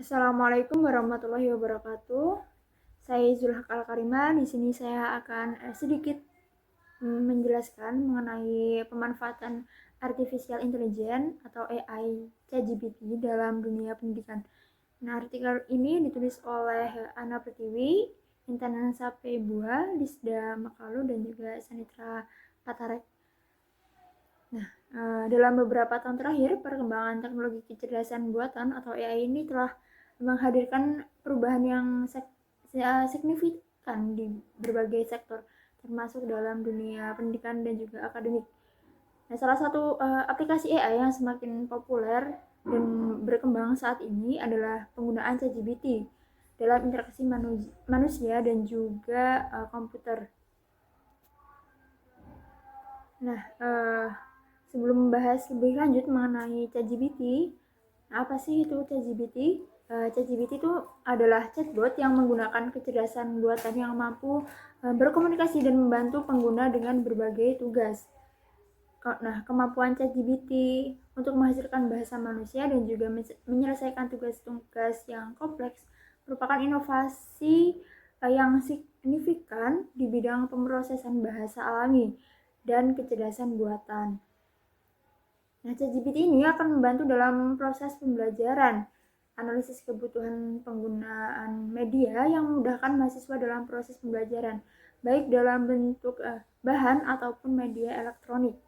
Assalamualaikum warahmatullahi wabarakatuh. Saya Zulhak Al-Karima. Di sini saya akan sedikit menjelaskan mengenai pemanfaatan artificial intelligence atau AI ChatGPT dalam dunia pendidikan. Nah, artikel ini ditulis oleh Ana Pertiwi, Intanansa Pebua, Lisda Makalu, dan juga Sanitra Patarek. Nah, dalam beberapa tahun terakhir, perkembangan teknologi kecerdasan buatan atau AI ini telah menghadirkan perubahan yang signifikan di berbagai sektor, termasuk dalam dunia pendidikan dan juga akademik. Nah, salah satu aplikasi AI yang semakin populer dan berkembang saat ini adalah penggunaan ChatGPT dalam interaksi manusia dan juga komputer. Nah, sebelum membahas lebih lanjut mengenai ChatGPT, apa sih itu ChatGPT? ChatGPT itu adalah chatbot yang menggunakan kecerdasan buatan yang mampu berkomunikasi dan membantu pengguna dengan berbagai tugas. Nah, kemampuan ChatGPT untuk menghasilkan bahasa manusia dan juga menyelesaikan tugas-tugas yang kompleks merupakan inovasi yang signifikan di bidang pemrosesan bahasa alami dan kecerdasan buatan. Nah, ChatGPT ini akan membantu dalam proses pembelajaran, analisis kebutuhan penggunaan media yang memudahkan mahasiswa dalam proses pembelajaran, baik dalam bentuk bahan ataupun media elektronik.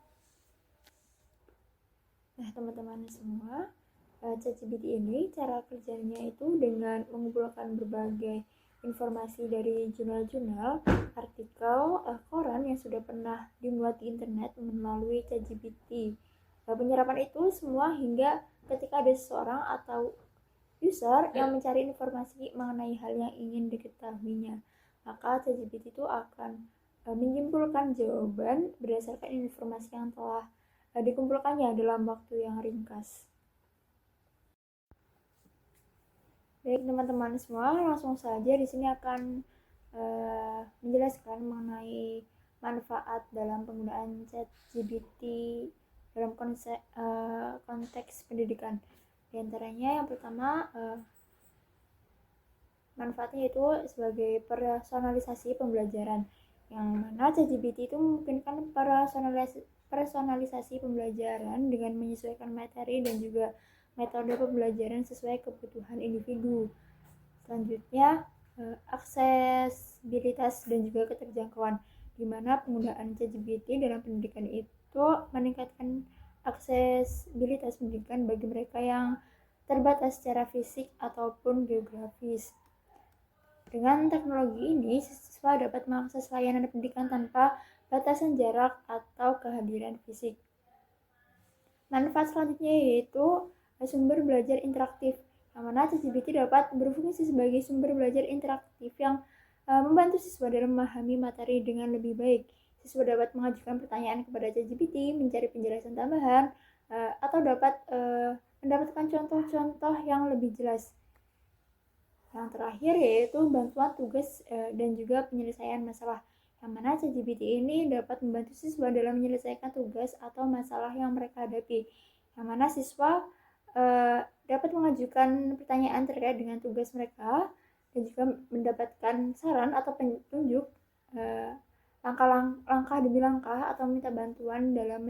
Nah, teman-teman semua, ChatGPT ini cara kerjanya itu dengan mengumpulkan berbagai informasi dari jurnal-jurnal, artikel, koran yang sudah pernah dimuat di internet melalui ChatGPT. Penyerapan itu semua hingga ketika ada seseorang atau user yang mencari informasi mengenai hal yang ingin diketahuinya, maka ChatGPT itu akan menyimpulkan jawaban berdasarkan informasi yang telah dikumpulkannya dalam waktu yang ringkas. Baik teman-teman semua, langsung saja di sini akan menjelaskan mengenai manfaat dalam penggunaan ChatGPT dalam konteks pendidikan. Di antaranya yang pertama, manfaatnya itu sebagai personalisasi pembelajaran, yang mana ChatGPT itu memungkinkan personalisasi pembelajaran dengan menyesuaikan materi dan juga metode pembelajaran sesuai kebutuhan individu. Selanjutnya, aksesibilitas dan juga keterjangkauan, di mana penggunaan ChatGPT dalam pendidikan itu meningkatkan aksesibilitas pendidikan bagi mereka yang terbatas secara fisik ataupun geografis. Dengan teknologi ini, siswa dapat mengakses layanan pendidikan tanpa batasan jarak atau kehadiran fisik. Manfaat selanjutnya yaitu sumber belajar interaktif, yang mana ChatGPT dapat berfungsi sebagai sumber belajar interaktif yang membantu siswa dalam memahami materi dengan lebih baik. Siswa dapat mengajukan pertanyaan kepada ChatGPT, mencari penjelasan tambahan, atau dapat mendapatkan contoh-contoh yang lebih jelas. Yang terakhir yaitu bantuan tugas dan juga penyelesaian masalah, yang mana ChatGPT ini dapat membantu siswa dalam menyelesaikan tugas atau masalah yang mereka hadapi, yang mana siswa dapat mengajukan pertanyaan terkait dengan tugas mereka dan juga mendapatkan saran atau petunjuk langkah demi langkah atau minta bantuan dalam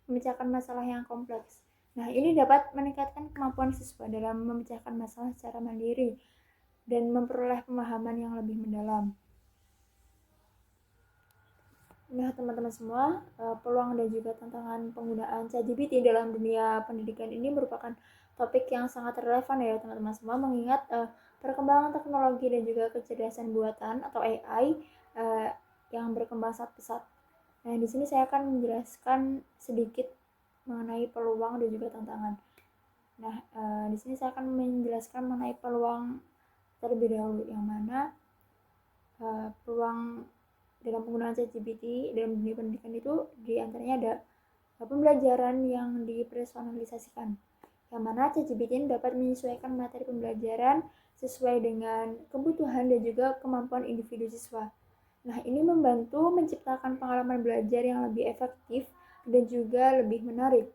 memecahkan masalah yang kompleks. Nah, ini dapat meningkatkan kemampuan siswa dalam memecahkan masalah secara mandiri dan memperoleh pemahaman yang lebih mendalam. Nah, teman-teman semua, peluang dan juga tantangan penggunaan ChatGPT dalam dunia pendidikan ini merupakan topik yang sangat relevan ya teman-teman semua, mengingat perkembangan teknologi dan juga kecerdasan buatan atau AI yang berkembang sangat pesat. Nah, di sini saya akan menjelaskan sedikit mengenai peluang dan juga tantangan. Nah, di sini saya akan menjelaskan mengenai peluang terlebih dahulu, yang mana peluang dalam penggunaan ChatGPT dalam dunia pendidikan itu diantaranya ada pembelajaran yang dipersonalisasikan, yang mana ChatGPT dapat menyesuaikan materi pembelajaran sesuai dengan kebutuhan dan juga kemampuan individu siswa. Nah, ini membantu menciptakan pengalaman belajar yang lebih efektif dan juga lebih menarik.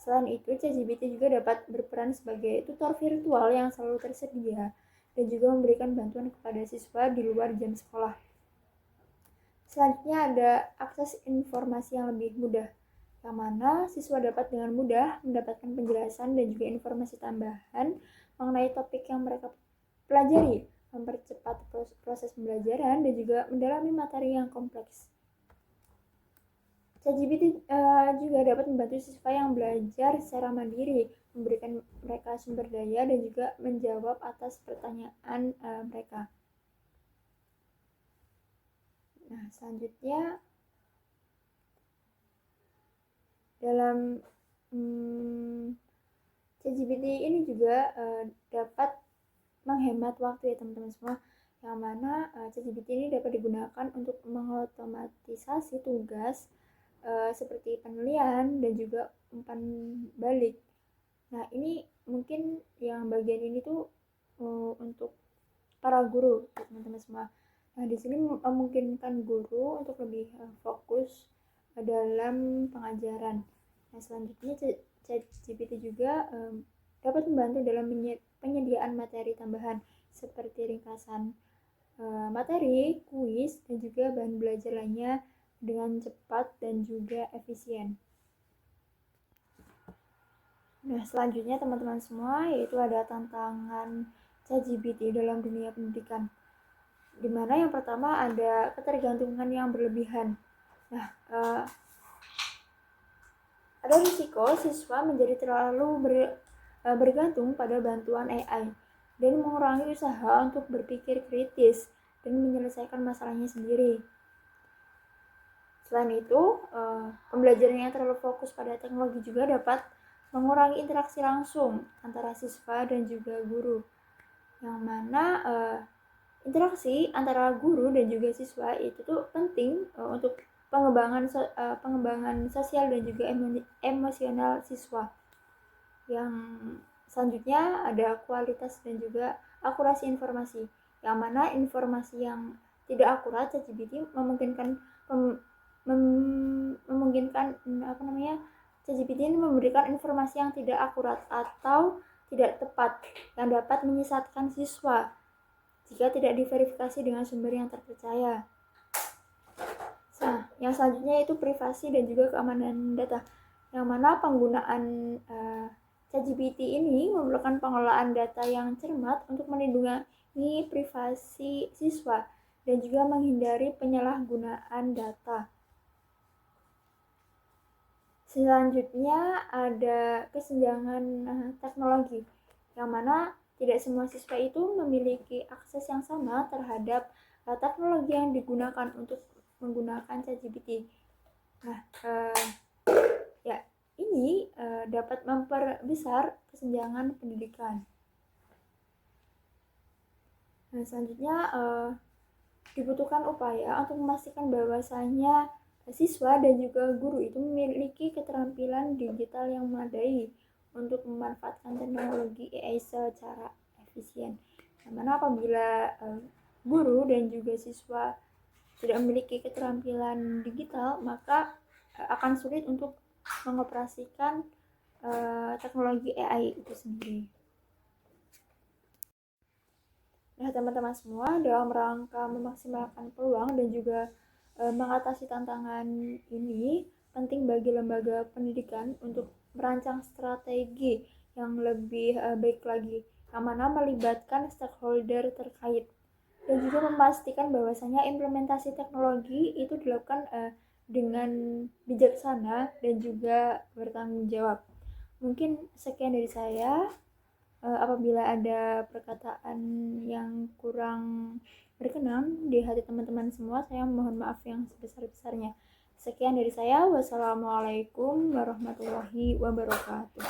Selain itu, ChatGPT juga dapat berperan sebagai tutor virtual yang selalu tersedia dan juga memberikan bantuan kepada siswa di luar jam sekolah. Selanjutnya ada akses informasi yang lebih mudah, yang mana siswa dapat dengan mudah mendapatkan penjelasan dan juga informasi tambahan mengenai topik yang mereka pelajari, mempercepat proses pembelajaran dan juga mendalami materi yang kompleks. ChatGPT juga dapat membantu siswa yang belajar secara mandiri, memberikan mereka sumber daya dan juga menjawab atas pertanyaan mereka. Nah, selanjutnya dalam ChatGPT ini juga dapat menghemat waktu ya teman-teman semua, yang mana ChatGPT ini dapat digunakan untuk mengotomatisasi tugas seperti penulisan dan juga umpan balik. Nah, ini mungkin yang bagian ini tuh untuk para guru teman-teman semua. Nah, di sini memungkinkan guru untuk lebih fokus dalam pengajaran. Nah, selanjutnya ChatGPT juga dapat membantu dalam penyediaan materi tambahan seperti ringkasan materi, kuis, dan juga bahan belajar lainnya dengan cepat dan juga efisien. Nah, selanjutnya teman-teman semua, yaitu ada tantangan ChatGPT dalam dunia pendidikan. Dimana yang pertama ada ketergantungan yang berlebihan. Nah, ada risiko siswa menjadi terlalu bergantung pada bantuan AI dan mengurangi usaha untuk berpikir kritis dan menyelesaikan masalahnya sendiri. Selain itu, pembelajaran yang terlalu fokus pada teknologi juga dapat mengurangi interaksi langsung antara siswa dan juga guru, yang mana interaksi antara guru dan juga siswa itu tuh penting untuk pengembangan sosial dan juga emosional siswa. Yang selanjutnya ada kualitas dan juga akurasi informasi, yang mana informasi yang tidak akurat ChatGPT memungkinkan ChatGPT ini memberikan informasi yang tidak akurat atau tidak tepat yang dapat menyesatkan siswa jika tidak diverifikasi dengan sumber yang terpercaya. Nah, yang selanjutnya itu privasi dan juga keamanan data, yang mana penggunaan ChatGPT ini memerlukan pengelolaan data yang cermat untuk melindungi privasi siswa dan juga menghindari penyalahgunaan data. Selanjutnya ada kesenjangan teknologi, yang mana tidak semua siswa itu memiliki akses yang sama terhadap teknologi yang digunakan untuk menggunakan ChatGPT. Nah, ya ini dapat memperbesar kesenjangan pendidikan. Nah, selanjutnya dibutuhkan upaya untuk memastikan bahwasanya siswa dan juga guru itu memiliki keterampilan digital yang memadai untuk memanfaatkan teknologi AI secara efisien. Karena apabila guru dan juga siswa tidak memiliki keterampilan digital, maka akan sulit untuk mengoperasikan teknologi AI itu sendiri. Nah, teman-teman semua, dalam rangka memaksimalkan peluang dan juga mengatasi tantangan ini, penting bagi lembaga pendidikan untuk merancang strategi yang lebih baik lagi, yang mana melibatkan stakeholder terkait dan juga memastikan bahwasanya implementasi teknologi itu dilakukan dengan bijaksana dan juga bertanggung jawab. Mungkin sekian dari saya. Apabila ada perkataan yang kurang berkenan di hati teman-teman semua, saya mohon maaf yang sebesar-besarnya. Sekian dari saya. Wassalamualaikum warahmatullahi wabarakatuh.